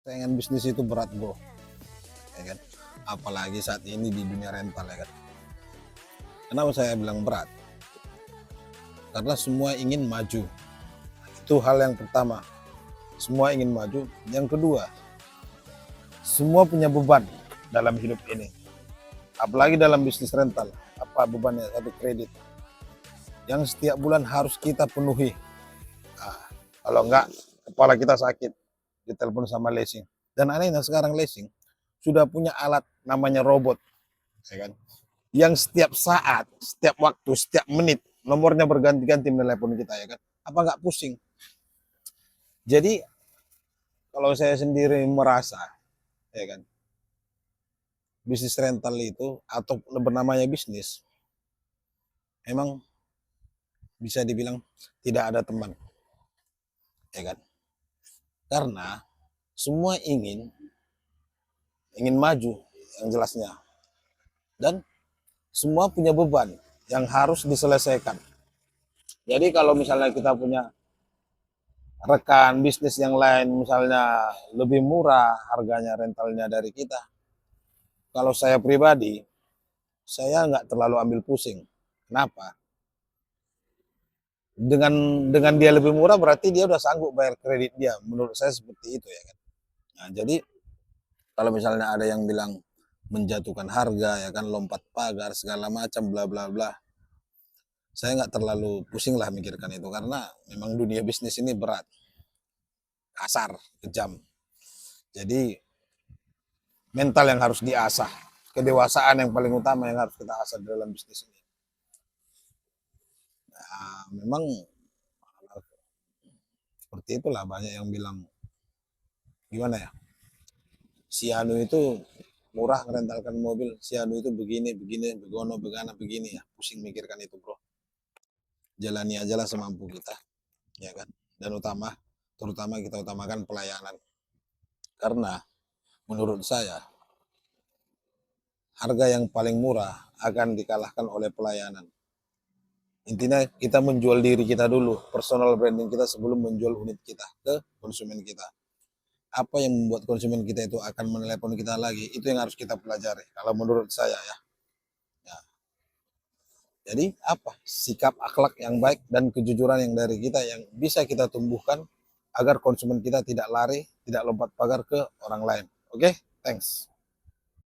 Saingan bisnis itu berat bro, ya kan? Apalagi saat ini di dunia rental, ya kan? Kenapa saya bilang berat? Karena semua ingin maju. Itu hal yang pertama. Semua ingin maju. Yang kedua, semua punya beban dalam hidup ini. Apalagi dalam bisnis rental. Apa bebannya? Satu kredit. Yang setiap bulan harus kita penuhi. Nah, kalau enggak, kepala kita sakit. Ditelepon sama leasing. Dan anehnya sekarang leasing sudah punya alat namanya robot, ya kan? Yang setiap saat, setiap waktu, setiap menit nomornya berganti-ganti menelepon kita, ya kan? Apa nggak pusing? Jadi kalau saya sendiri merasa, ya kan, bisnis rental itu atau bernamanya bisnis, emang bisa dibilang tidak ada teman, ya kan? Karena semua ingin maju yang jelasnya, dan semua punya beban yang harus diselesaikan. Jadi kalau misalnya kita punya rekan bisnis yang lain misalnya lebih murah harganya rentalnya dari kita, kalau saya pribadi saya nggak terlalu ambil pusing. Kenapa? Dengan dia lebih murah berarti dia udah sanggup bayar kredit dia, menurut saya seperti itu, ya kan. Nah, jadi kalau misalnya ada yang bilang menjatuhkan harga, ya kan, lompat pagar segala macam bla bla bla, saya nggak terlalu pusing lah mikirkan itu, karena memang dunia bisnis ini berat, kasar, kejam. Jadi mental yang harus diasah, kedewasaan yang paling utama yang harus kita asah dalam bisnis ini. Nah, memang seperti itulah, banyak yang bilang gimana ya, si Anu itu murah merentalkan mobil, si Anu itu begini begini begono begana begini, ya pusing mikirkan itu bro. Jalani aja lah semampu kita, ya kan. Dan terutama kita utamakan pelayanan, karena menurut saya harga yang paling murah akan dikalahkan oleh pelayanan. Intinya kita menjual diri kita dulu, personal branding kita sebelum menjual unit kita ke konsumen kita. Apa yang membuat konsumen kita itu akan menelepon kita lagi, itu yang harus kita pelajari kalau menurut saya, ya. Ya. Jadi apa? Sikap akhlak yang baik dan kejujuran yang dari kita yang bisa kita tumbuhkan agar konsumen kita tidak lari, tidak lompat pagar ke orang lain. Oke, thanks.